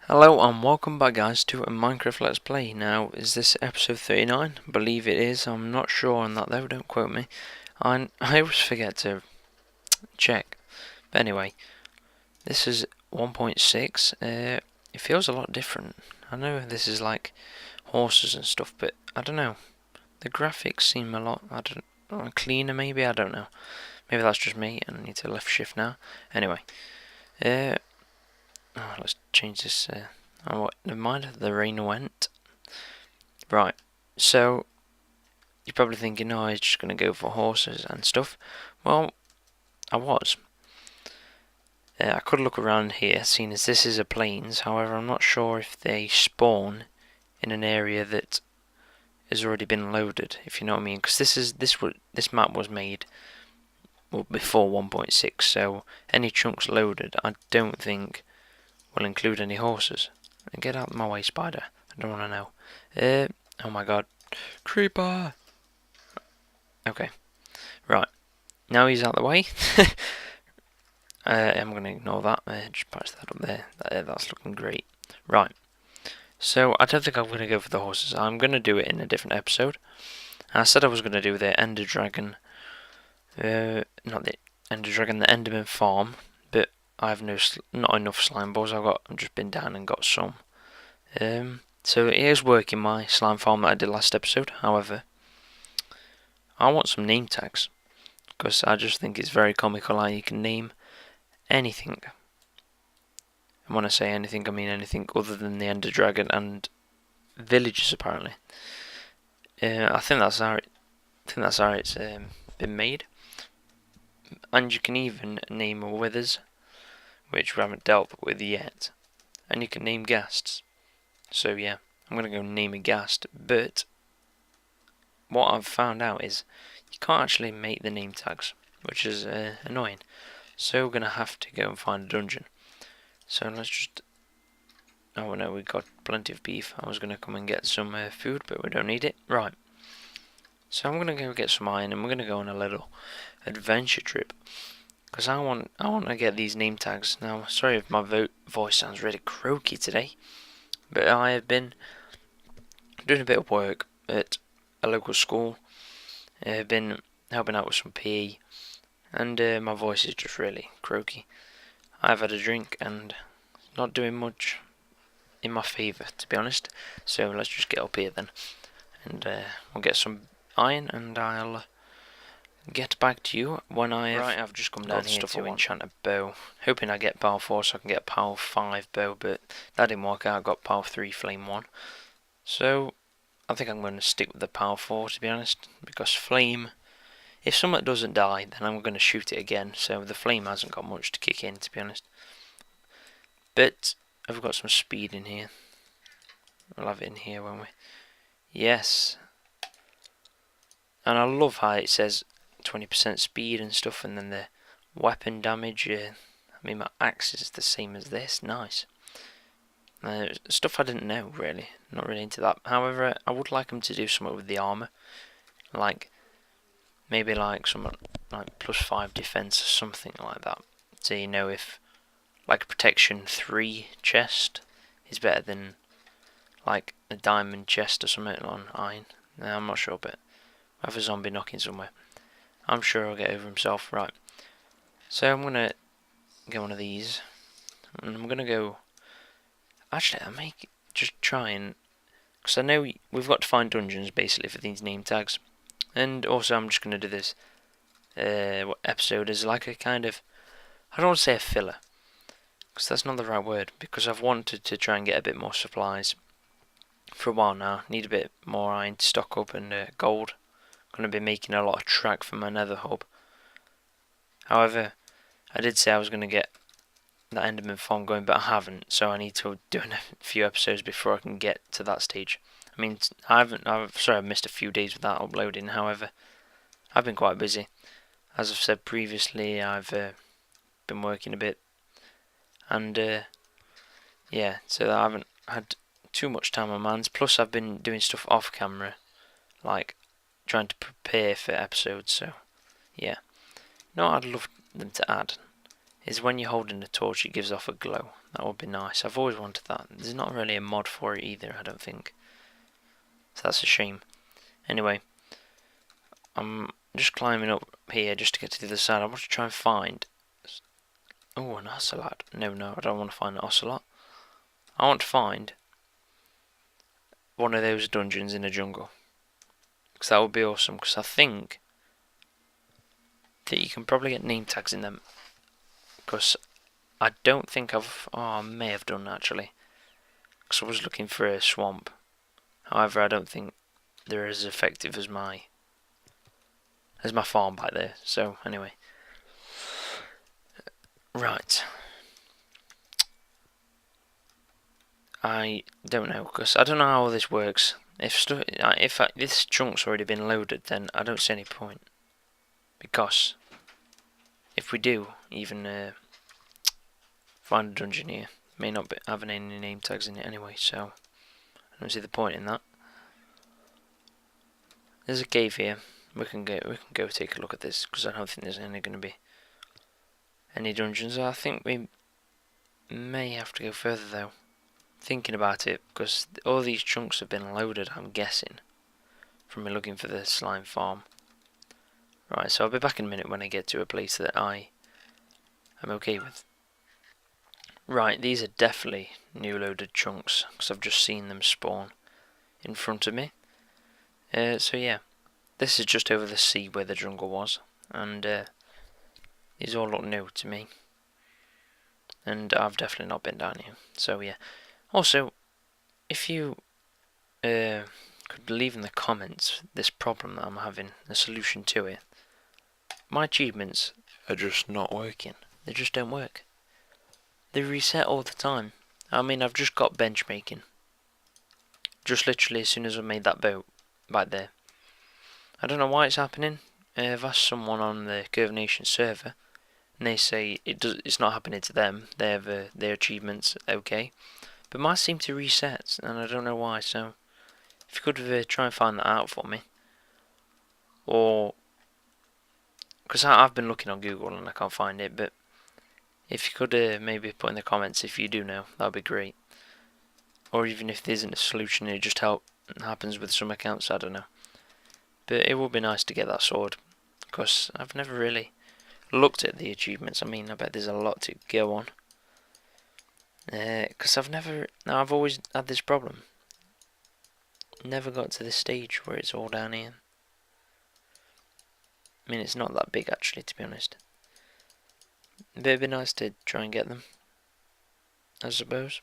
Hello and welcome back guys to a Minecraft Let's Play. Now, is this episode 39? I believe it is. I'm not sure on that though, don't quote me. I always forget to check. But anyway, this is 1.6. It feels a lot different. I know this is like horses and stuff, but I don't know. The graphics seem a lot, cleaner maybe, I don't know. Maybe that's just me and I need to left shift now. Anyway, let's change this. Oh, never mind, the rain went. Right, so you're probably thinking, oh, he's just going to go for horses and stuff. Well, I was. I could look around here, seeing as this is a plains. However, I'm not sure if they spawn in an area that has already been loaded, if you know what I mean. Because this map was made before 1.6, so any chunks loaded, I don't think will include any horses. Get out of my way, spider. I don't want to know. Oh my god, creeper. Okay, right. Now he's out of the way. I'm going to ignore that. Just patch that up there. That's looking great. Right. So I don't think I'm going to go for the horses. I'm going to do it in a different episode. I said I was going to do the Ender Dragon. Not the Ender Dragon, the Enderman farm. But I have not enough slime balls. I've just been down and got some. So it is working, my slime farm that I did last episode. However, I want some name tags, because I just think it's very comical how you can name anything. And when I say anything, I mean anything other than the Ender Dragon and villages, apparently. I think that's how it's been made. And you can even name withers, which we haven't dealt with yet. And you can name ghasts. So yeah, I'm gonna go name a ghast. But what I've found out is you can't actually make the name tags, which is annoying. So we're gonna have to go and find a dungeon. So let's just. Oh no, we got plenty of beef. I was gonna come and get some food, but we don't need it. Right. So I'm gonna go get some iron, and we're gonna go on a little adventure trip, because I want to get these name tags. Now, sorry if my voice sounds really croaky today, but I have been doing a bit of work at a local school. I've been helping out with some PE, and my voice is just really croaky. I've had a drink and not doing much in my favour, to be honest. So let's just get up here then, and we'll get some iron, and I'll get back to you when I've just come down here to enchant a bow, hoping I get power 4 so I can get power 5 bow, but that didn't work out. I got power 3 flame 1, so I think I'm going to stick with the power 4, to be honest, because flame, if something doesn't die, then I'm going to shoot it again, so the flame hasn't got much to kick in, to be honest. But I've got some speed in here. We'll have it in here, won't we? Yes. And I love how it says 20% speed and stuff, and then the weapon damage. I mean, my axe is the same as this. Nice. Stuff I didn't know, really. Not really into that. However, I would like them to do something with the armor, like maybe like some like +5 defense or something like that. So you know, if like a protection 3 chest is better than like a diamond chest or something on iron. No, I'm not sure, but I have a zombie knocking somewhere. I'm sure he'll get over himself. Right. So I'm gonna get one of these, and I'm gonna go. Actually, I may just try and, because I know we've got to find dungeons basically for these name tags, and also I'm just gonna do this episode as like a kind of, I don't want to say a filler, because that's not the right word, because I've wanted to try and get a bit more supplies for a while now. Need a bit more iron to stock up, and gold. Going to be making a lot of track for my nether hub. However, I did say I was going to get that Enderman farm going, but I haven't, so I need to do a few episodes before I can get to that stage. I mean, I've missed a few days without uploading. However, I've been quite busy. As I've said previously, I've been working a bit, and yeah, so I haven't had too much time on my hands. Plus, I've been doing stuff off camera, like trying to prepare for episodes. So yeah, no, I'd love them to add is when you're holding the torch, it gives off a glow. That would be nice. I've always wanted that. There's not really a mod for it either, I don't think. So that's a shame. Anyway, I'm just climbing up here just to get to the other side. I want to try and find... Oh, an ocelot. No, I don't want to find an ocelot. I want to find one of those dungeons in a jungle. Because that would be awesome. Because I think that you can probably get name tags in them. Because I don't think I've... Oh, I may have done actually. Because I was looking for a swamp. However, I don't think they're as effective as my farm back there. So, anyway. Right. I don't know, because I don't know how this works. If this chunk's already been loaded, then I don't see any point. Because if we do even find a dungeon here, may not be having any name tags in it anyway, so I don't see the point in that. There's a cave here. We can go take a look at this, because I don't think there's going to be any dungeons. I think we may have to go further though. Thinking about it, because all these chunks have been loaded, I'm guessing, from me looking for the slime farm. Right, so I'll be back in a minute when I get to a place that I am okay with. Right, these are definitely new loaded chunks, because I've just seen them spawn in front of me. So yeah, this is just over the sea where the jungle was, and these all look new to me. And I've definitely not been down here, so yeah. Also, if you could leave in the comments this problem that I'm having, a solution to it. My achievements are just not working. They just don't work. They reset all the time. I mean, I've just got bench making. Just literally as soon as I made that boat back there. I don't know why it's happening. I've asked someone on the Curve Nation server, and they say it's not happening to them. They have their achievements okay. But mine seem to reset, and I don't know why, so if you could try and find that out for me. Or, because I've been looking on Google and I can't find it, but if you could maybe put in the comments if you do know, that would be great. Or even if there isn't a solution, it just happens with some accounts, I don't know. But it would be nice to get that sword, because I've never really looked at the achievements. I mean, I bet there's a lot to go on. Because I've always had this problem. Never got to this stage where it's all down here. I mean, it's not that big actually, to be honest. But it'd be nice to try and get them, I suppose.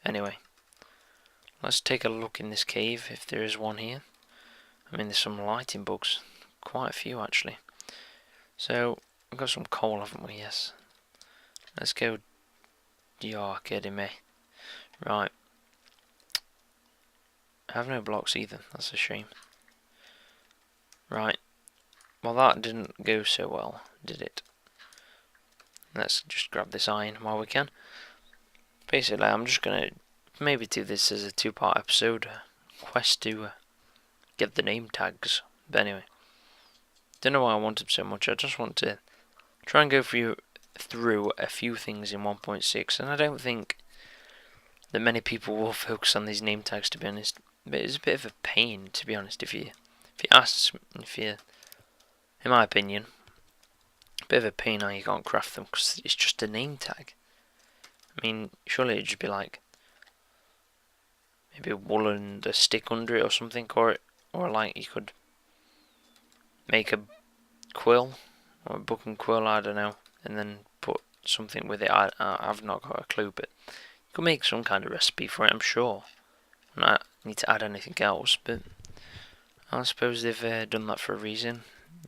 Anyway, let's take a look in this cave, if there is one here. I mean, there's some lighting bugs. Quite a few actually. So, we've got some coal, haven't we? Yes. Let's go. You're kidding me. Right. I have no blocks either. That's a shame. Right. Well, that didn't go so well, did it? Let's just grab this iron while we can. Basically, I'm just going to maybe do this as a 2-part episode. Quest to get the name tags. But anyway. Don't know why I want them so much. I just want to try and go through a few things in 1.6, and I don't think that many people will focus on these name tags, to be honest. But it's a bit of a pain, to be honest, if you in my opinion, a bit of a pain how you can't craft them, because it's just a name tag. I mean, surely it'd just be like maybe a wool and a stick under it or something, or like you could make a quill or a book and quill, I don't know, and then put something with it. I've not got a clue, but you could make some kind of recipe for it, I'm sure. And I need to add anything else, but I suppose they've done that for a reason.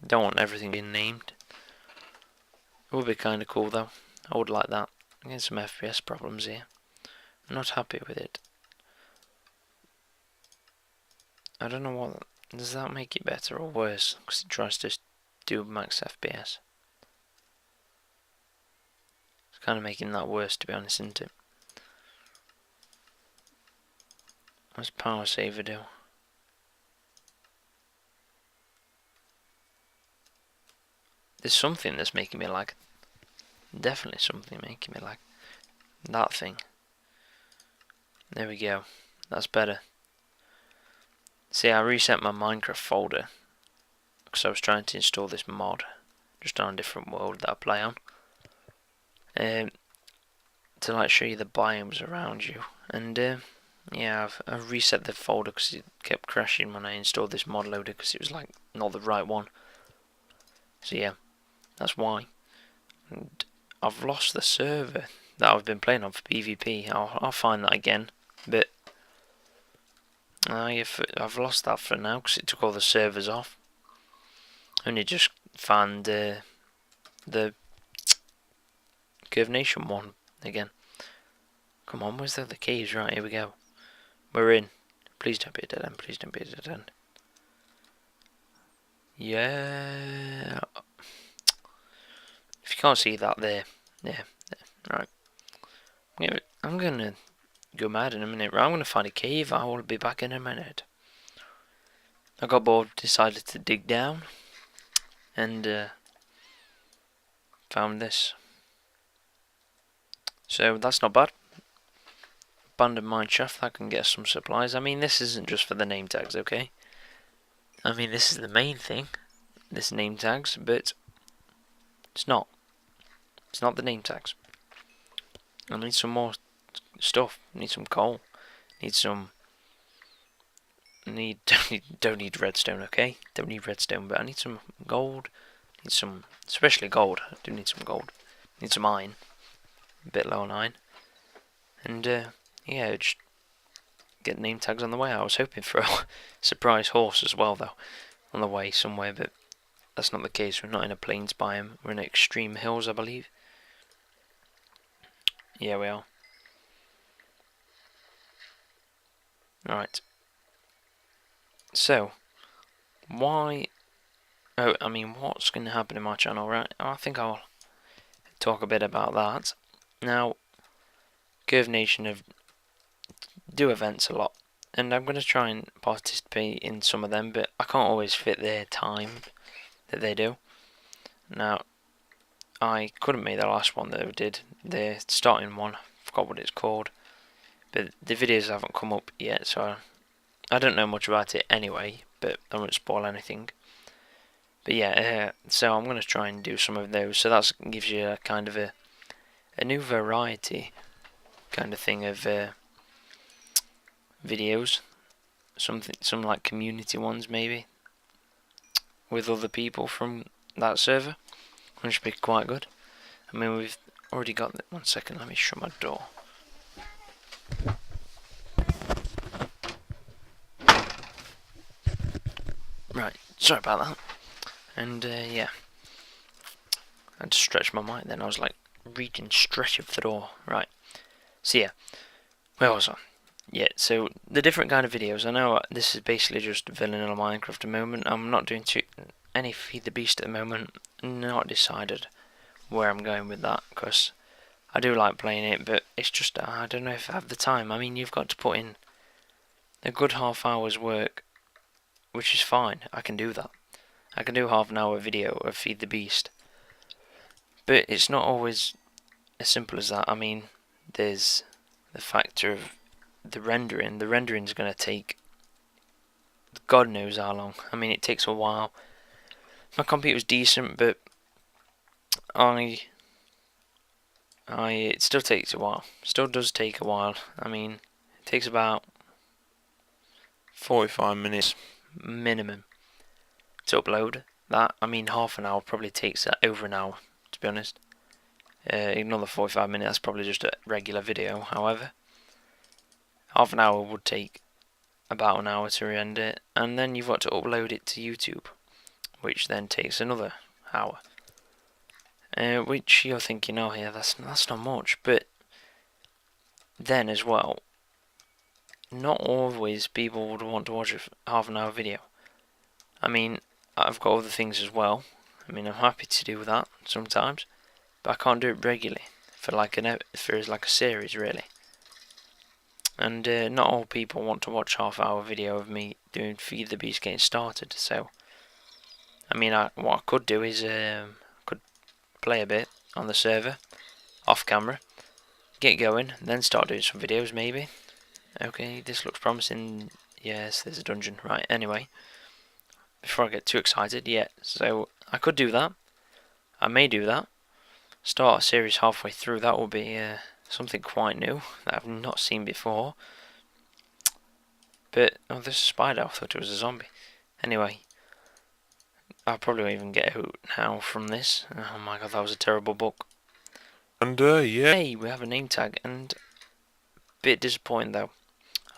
Don't want everything being named. It would be kind of cool though. I would like that. I'm getting some FPS problems here. I'm not happy with it. I don't know what. Does that make it better or worse? Because it tries to do max FPS. It's kind of making that worse, to be honest, isn't it? What's power saver do? There's something that's making me lag. definitely something making me lag. That thing. There we go. That's better. See, I reset my Minecraft folder because I was trying to install this mod just on a different world that I play on, to like show you the biomes around you. And yeah, I've reset the folder because it kept crashing when I installed this mod loader because it was like not the right one. So yeah, that's why. And I've lost the server that I've been playing on for PvP. I'll find that again, but I've lost that for now because it took all the servers off. Only just found the Curve Nation one again. Come on, where's the other keys? Right, here we go. We're in. Please don't be a dead end. Please don't be a dead end. Yeah. If you can't see that there. Yeah. Right. I'm gonna go mad in a minute. Right, I'm gonna find a cave. I will be back in a minute. I got bored, decided to dig down, and found this. So that's not bad. Abandoned mine shaft, I can get some supplies. I mean, this isn't just for the name tags, okay? I mean, this is the main thing, this name tags, but it's not. It's not the name tags. I need some more stuff. I need some coal. Don't need redstone, okay? Don't need redstone, but I need some gold. Need some, especially gold. I do need some gold. Need some iron. A bit low on iron. And yeah, just get name tags on the way. I was hoping for a surprise horse as well, though, on the way somewhere, but that's not the case. We're not in a plains biome. We're in extreme hills, I believe. Yeah, we are. Right. So, why... Oh, I mean, what's going to happen in my channel, right? I think I'll talk a bit about that. Now, Curve Nation do events a lot, and I'm going to try and participate in some of them, but I can't always fit their time that they do. Now, I couldn't make the last one that they did, the starting one, I forgot what it's called, but the videos haven't come up yet, so I don't know much about it anyway, but I won't spoil anything. But yeah, so I'm going to try and do some of those, so that gives you a kind of a new variety kind of thing of videos, some like community ones maybe, with other people from that server, which would be quite good. I mean, we've already got that. 1 second, let me shut my door. Right, sorry about that. And yeah, I had to stretch my mic then. I was like reaching stretch of the door. Right, so yeah, where was I? Yeah, so the different kind of videos. I know this is basically just vanilla Minecraft at the moment. I'm not doing any Feed the Beast at the moment. Not decided where I'm going with that, because I do like playing it, but it's just I don't know if I have the time. I mean, you've got to put in a good half hour's work, which is fine. I can do that. I can do half an hour video of Feed the Beast, but it's not always as simple as that. I mean, there's the factor of the rendering. The rendering is going to take God knows how long. I mean, it takes a while. My computer's decent, but it still takes a while. Still does take a while. I mean, it takes about 45 minutes minimum to upload that. I mean, half an hour probably takes over an hour, to be honest. Ignore the 45 minutes, that's probably just a regular video. However, half an hour would take about an hour to render it, and then you've got to upload it to YouTube, which then takes another hour. Which you're thinking, oh yeah, that's not much, but then as well, not always people would want to watch a half an hour video. I mean, I've got other things as well. I mean, I'm happy to do that sometimes, but I can't do it regularly for like a series really. And not all people want to watch half-hour video of me doing Feed the Beast getting started. So, I mean, what I could do is could play a bit, on the server, off camera, get going, then start doing some videos maybe. Okay, this looks promising. Yes, there's a dungeon. Right, anyway, before I get too excited, yeah, so I could do that. I may do that. Start a series halfway through. That will be something quite new that I've not seen before. But, oh, there's a spider. I thought it was a zombie. Anyway, I probably won't even get out now from this. Oh my god, that was a terrible book. And yeah. Hey, we have a name tag, and bit disappointed though.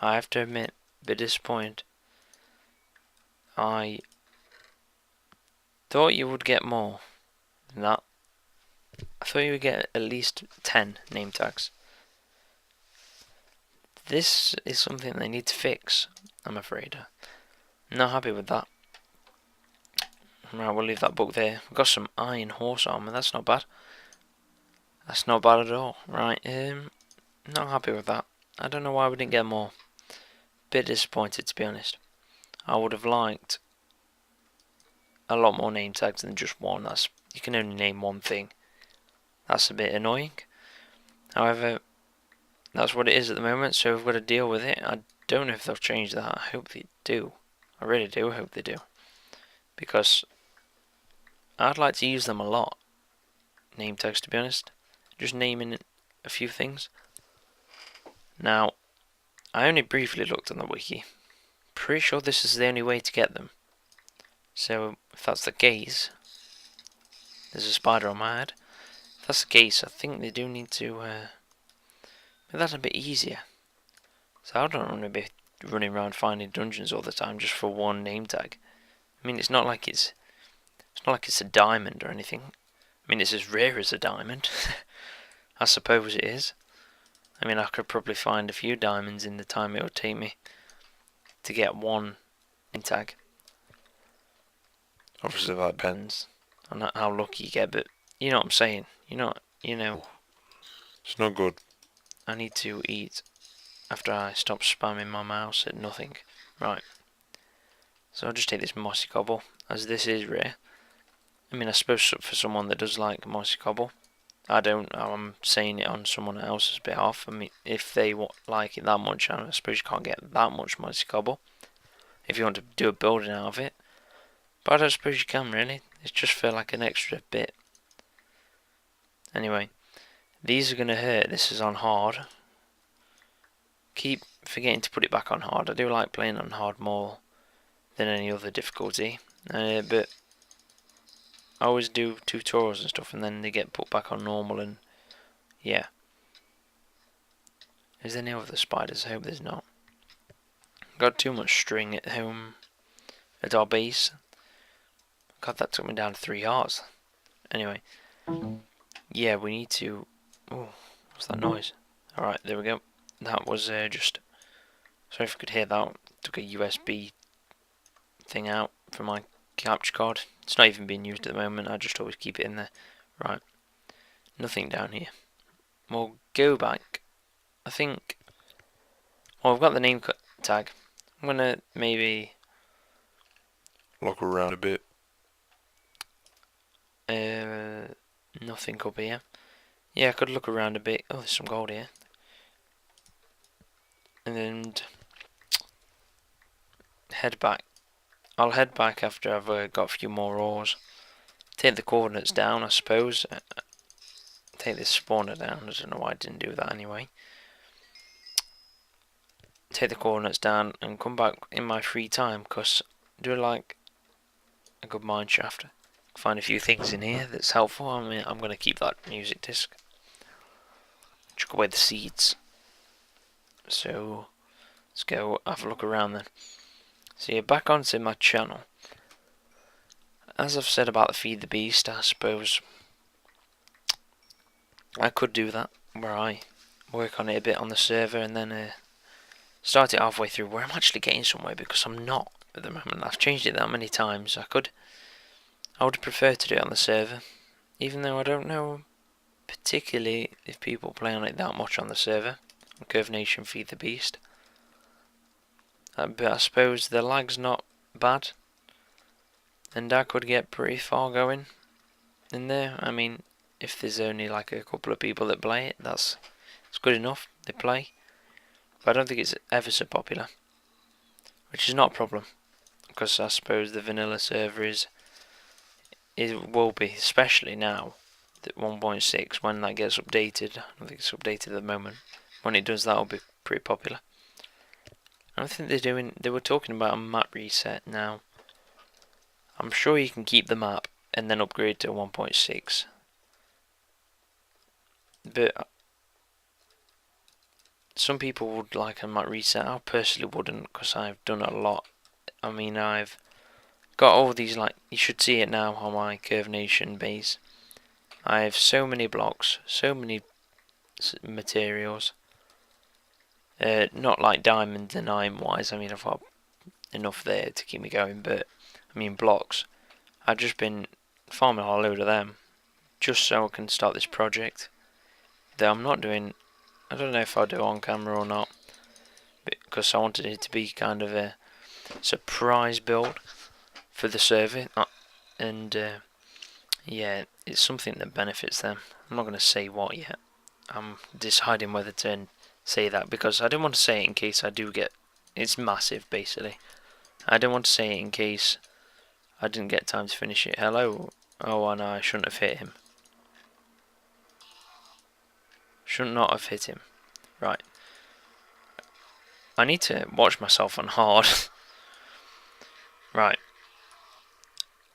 I have to admit, bit disappointed. I thought you would get more than that. I thought you would get at least 10 name tags. This is something they need to fix, I'm afraid. Not happy with that. Right, we'll leave that book there. We've got some iron horse armor, that's not bad. That's not bad at all. Right, not happy with that. I don't know why we didn't get more. Bit disappointed, to be honest. I would have liked a lot more name tags than just one. That's, you can only name one thing. That's a bit annoying. However, that's what it is at the moment, so we've got to deal with it. I don't know if they'll change that. I hope they do. I really do hope they do. Because I'd like to use them a lot. Name tags, to be honest. Just naming a few things. Now, I only briefly looked on the wiki. Pretty sure this is the only way to get them. So, if that's the case, there's a spider on my head. If that's the case, I think they do need to make that a bit easier. So I don't want to be running around finding dungeons all the time just for one name tag. I mean, it's not like it's a diamond or anything. I mean, it's as rare as a diamond. I suppose it is. I mean, I could probably find a few diamonds in the time it would take me to get one name tag. Obviously that Depends on how lucky you get, but you know what I'm saying. You know. it's not good. I need to eat after I stop spamming my mouse at nothing. Right. So I'll just take this mossy cobble, as this is rare. I mean, I suppose for someone that does like mossy cobble, I don't. I'm saying it on someone else's behalf. I mean, if they like it that much, I suppose you can't get that much mossy cobble if you want to do a building out of it. But I don't suppose you can really. It's just for like an extra bit. Anyway, these are gonna hurt. This is on hard. Keep forgetting to put it back on hard. I do like playing on hard more than any other difficulty, but I always do tutorials and stuff and then they get put back on normal, and yeah. Is there any other spiders? I hope there's not. Got too much string at home at our base. God, that took me down to 3 hearts. Anyway, yeah, we need to... Oh, what's that noise? Alright, there we go. That was just... Sorry if you could hear that. Took a USB thing out from my capture card. It's not even being used at the moment. I just always keep it in there. Right. Nothing down here. We'll go back. I think... Well, I've got the name tag. I'm gonna maybe... Look around a bit. Nothing up here. Yeah, I could look around a bit. Oh, there's some gold here. And head back. I'll head back after I've got a few more ores. Take the coordinates down, I suppose. Take this spawner down. I don't know why I didn't do that anyway. Take the coordinates down and come back in my free time, because I do like a good mine shaft. Find a few things in here that's helpful. I mean, I'm going to keep that music disc. Chuck away the seeds. So, let's go have a look around then. So yeah, back onto my channel. As I've said about the Feed the Beast, I suppose I could do that, where I work on it a bit on the server and then start it halfway through where I'm actually getting somewhere, because I'm not at the moment. I've changed it that many times. I would prefer to do it on the server, even though I don't know particularly if people play on it that much on the server. Curve Nation Feed the Beast. But I suppose the lag's not bad, and I could get pretty far going in there. I mean, if there's only like a couple of people that play it, it's good enough. They play, but I don't think it's ever so popular, which is not a problem, because I suppose the vanilla server it will be, especially now that 1.6, when that gets updated. I don't think it's updated at the moment. When it does, that'll be pretty popular. I don't think they were talking about a map reset now. I'm sure you can keep the map and then upgrade to 1.6. But some people would like a map reset. I personally wouldn't, because I've done a lot. I mean, I've got all these, like, you should see it now on my Curve Nation base. I have so many blocks, so many materials. Not like diamond and iron wise, I mean, I've got enough there to keep me going, but I mean blocks. I've just been farming a load of them just so I can start this project that I'm not doing. I don't know if I'll do it on camera or not, because I wanted it to be kind of a surprise build for the server, and yeah, it's something that benefits them. I'm not going to say what yet. I'm deciding whether to say that, because I didn't want to say it in case I do get. It's massive, basically. I didn't want to say it in case I didn't get time to finish it. Hello. Oh, and I shouldn't have hit him. Should not have hit him. Right. I need to watch myself on hard. Right.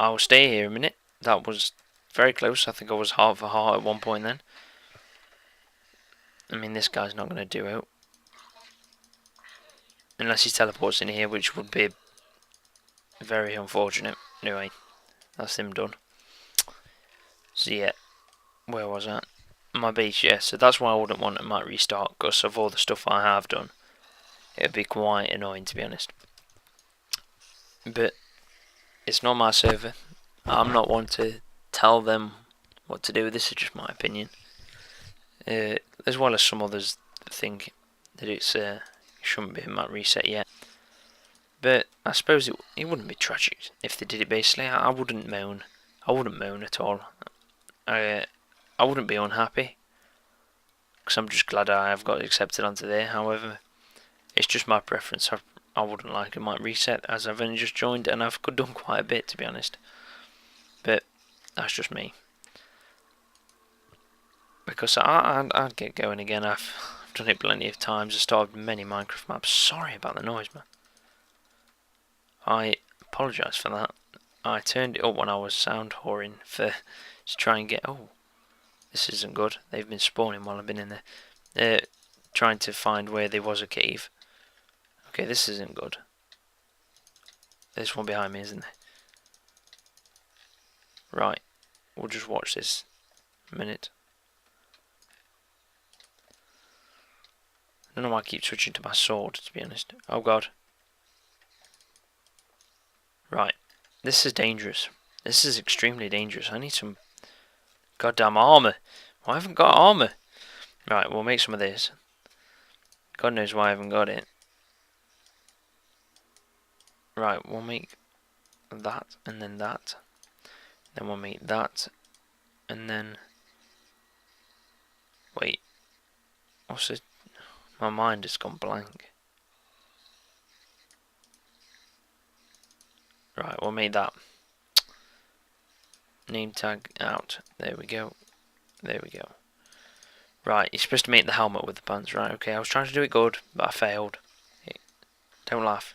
I'll stay here a minute. That was very close. I think I was heart for heart at one point then. I mean, this guy's not going to do it. Unless he teleports in here, which would be very unfortunate. Anyway, that's him done. So yeah, where was that? My base, yeah. So that's why I wouldn't want a map restart, because of all the stuff I have done. It would be quite annoying, to be honest. But it's not my server. I'm not one to tell them what to do. This is just my opinion. As well as some others that think that it shouldn't be a map reset yet. But I suppose it wouldn't be tragic if they did it. Basically, I wouldn't moan. I wouldn't moan at all. I wouldn't be unhappy, because I'm just glad I have got accepted onto there. However, it's just my preference. I wouldn't like a map reset, as I've only just joined and I've done quite a bit, to be honest. But that's just me. Because I'd get going again. I've done it plenty of times. I've started many Minecraft maps. Sorry about the noise, man. I apologise for that. I turned it up when I was sound whoring to try and get. Oh, this isn't good. They've been spawning while I've been in there. Trying to find where there was a cave. Okay, this isn't good. There's one behind me, isn't there? Right, we'll just watch this a minute. I don't know why I keep switching to my sword, to be honest. Oh god. Right, this is dangerous. This is extremely dangerous. I need some goddamn armour. Well, I haven't got armour. Right, we'll make some of this. God knows why I haven't got it. Right, we'll make that, and then that. Then we'll make that, and then... Wait. What's this? My mind has gone blank. Right, we'll make that. Name tag out. There we go. There we go. Right, you're supposed to make the helmet with the pants. Right, okay, I was trying to do it good, but I failed. Hey, don't laugh.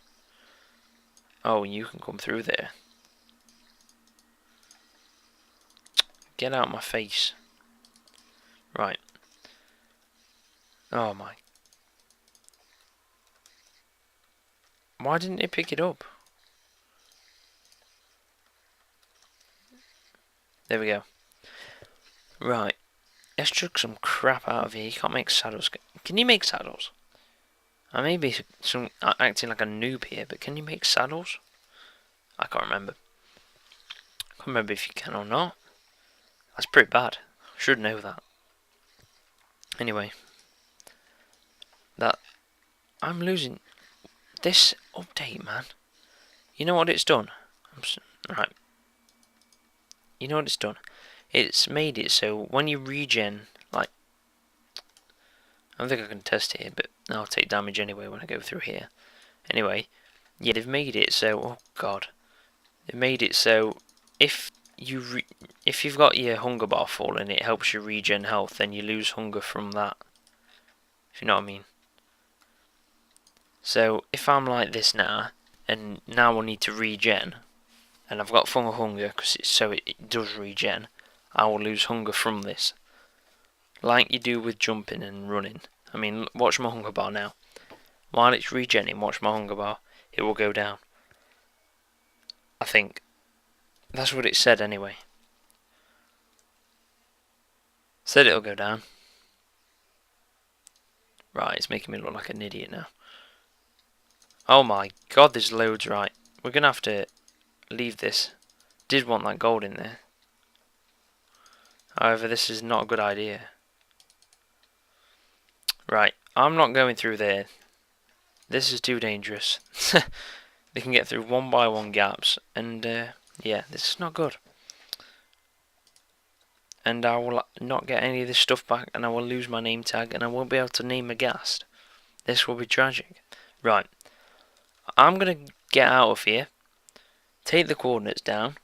Oh, you can come through there. Get out of my face. Right. Oh my. Why didn't it pick it up? There we go. Right. Let's chuck some crap out of here. You can't make saddles. Can you make saddles? I may be acting like a noob here, but can you make saddles? I can't remember. I can't remember if you can or not. That's pretty bad. I should know that. Anyway. I'm losing this update, man. You know what it's done? Right. You know what it's done? it's made it so when you regen, like, I don't think I can test here, but I'll take damage anyway when I go through here. Anyway, yeah, they've made it so, oh god, they've made it so if you've got your hunger bar full and it helps you regen health, then you lose hunger from that, if you know what I mean. So if I'm like this now, and now I need to regen, and I've got full hunger because it does regen, I will lose hunger from this, like you do with jumping and running. I mean, watch my hunger bar now. While it's regenning, watch my hunger bar. It will go down. I think that's what it said anyway. Said it'll go down. Right, it's making me look like an idiot now. Oh my god, there's loads. Right, we're gonna have to leave this. Did want that gold in there. However, this is not a good idea. Right, I'm not going through there. This is too dangerous. They can get through one by one gaps, and yeah, this is not good. And I will not get any of this stuff back, and I will lose my name tag, and I won't be able to name a ghast. This will be tragic. Right, I'm gonna get out of here, take the coordinates down,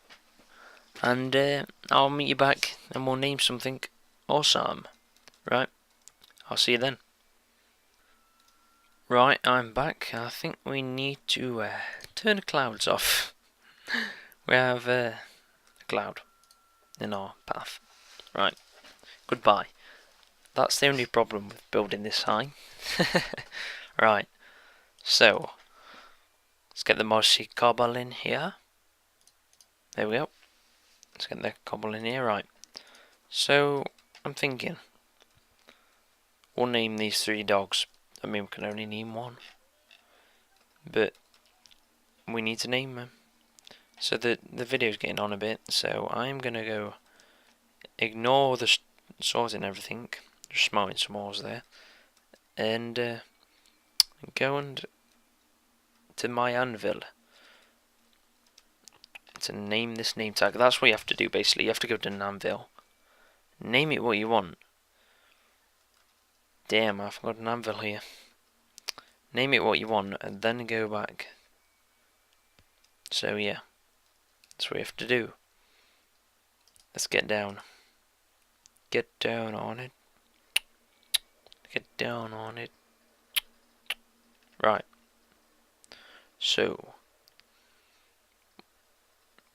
and I'll meet you back, and we'll name something awesome. Right, I'll see you then. Right, I'm back. I think we need to turn the clouds off. We have a cloud in our path. Right, goodbye. That's the only problem with building this high. Right, so let's get the mossy cobble in here. There we go. Let's get the cobble in here. Right, so I'm thinking we'll name these 3 dogs. I mean, we can only name one, but we need to name them. So the video's getting on a bit, so I'm gonna go ignore the swords and everything, just smiting some ores there, and go and to my anvil to name this name tag. That's what you have to do basically. You have to go to an anvil, name it what you want. Damn, I forgot an anvil here. Name it what you want and then go back. So yeah, that's what you have to do. Let's get down. Get down on it. Get down on it. Right. So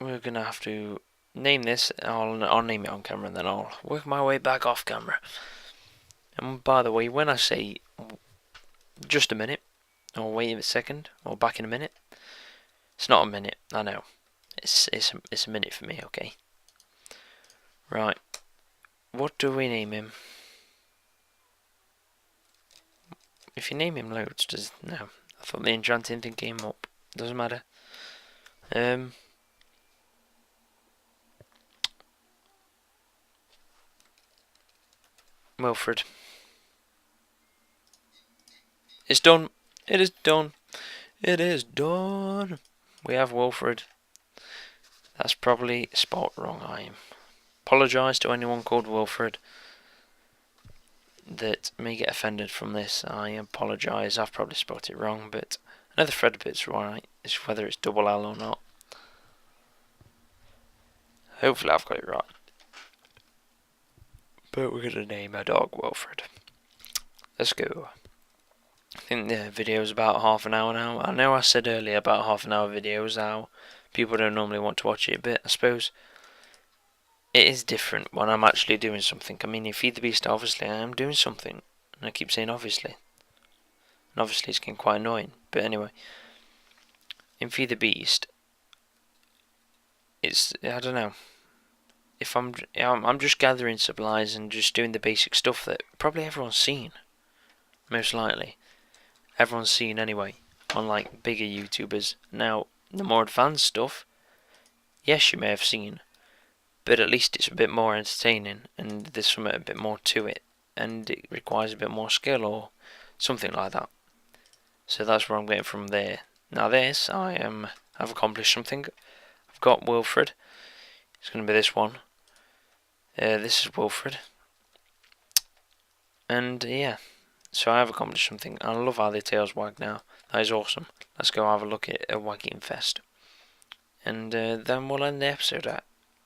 we're gonna have to name this. I'll name it on camera and then I'll work my way back off camera. And by the way, when I say just a minute, or wait a second, or back in a minute, it's not a minute. I know. It's a minute for me. Okay. Right. What do we name him? If you name him loads, does no? I thought the enchanting thing came up. Doesn't matter. Wilfred. It's done. It is done. It is done. We have Wilfred. That's probably spelled wrong. I apologise to anyone called Wilfred that may get offended from this. I apologise. I've probably spelled it wrong, but I know the thread bit's right. It's whether it's double L or not. Hopefully I've got it right. But we're gonna name our dog Wilfred. Let's go. I think the video is about half an hour now. I know I said earlier about half an hour videos, how people don't normally want to watch it, but I suppose it is different when I'm actually doing something. I mean, in Feed the Beast, obviously I am doing something, and I keep saying obviously, and obviously it's getting quite annoying. But anyway, in Feed the Beast, it's, I don't know, if I'm just gathering supplies and just doing the basic stuff that probably everyone's seen, most likely. Everyone's seen anyway, on like bigger YouTubers. Now, the more advanced stuff, yes, you may have seen, but at least it's a bit more entertaining, and there's something a bit more to it, and it requires a bit more skill or something like that. So that's where I'm getting from there. Now this, I've accomplished something. I've got Wilfred. It's going to be this one. This is Wilfred. And yeah, so I have accomplished something. I love how the tails wag now. That is awesome. Let's go have a look at a Wagging Fest. And then we'll end the episode at...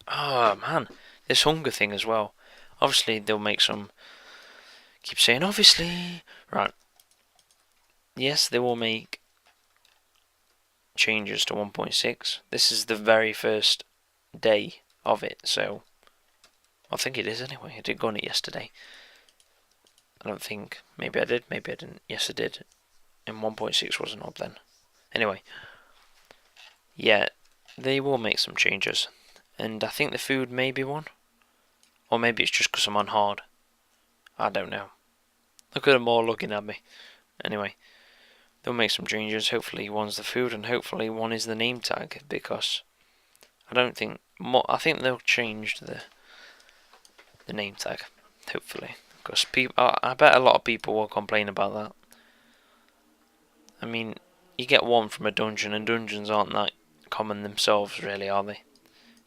Oh man, this hunger thing as well. Obviously they'll make some... Keep saying obviously. Right. Yes, they will make changes to 1.6. This is the very first day of it, so... I think it is anyway. I did go on it yesterday. I don't think. Maybe I did, maybe I didn't. Yes, I did. And 1.6 wasn't up then. Anyway. Yeah, they will make some changes. And I think the food may be one. Or maybe it's just because I'm on hard. I don't know. Look at them all looking at me. Anyway. They'll make some changes. Hopefully one's the food and hopefully one is the name tag. Because I don't think... I think they'll change the name tag. Hopefully. Because I bet a lot of people will complain about that. I mean, you get one from a dungeon, and dungeons aren't that common themselves, really, are they?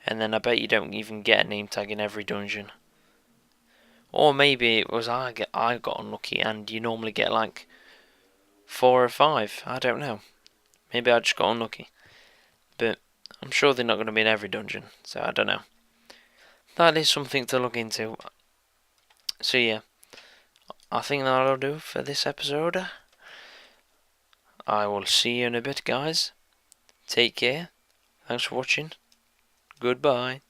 And then I bet you don't even get a name tag in every dungeon. Or maybe it was I got unlucky, and you normally get like 4 or 5. I don't know. Maybe I just got unlucky. But I'm sure they're not going to be in every dungeon, so I don't know. That is something to look into. So yeah, I think that'll do for this episode. I will see you in a bit, guys. Take care. Thanks for watching. Goodbye.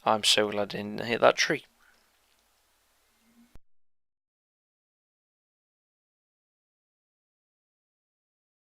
I'm so glad I didn't hit that tree.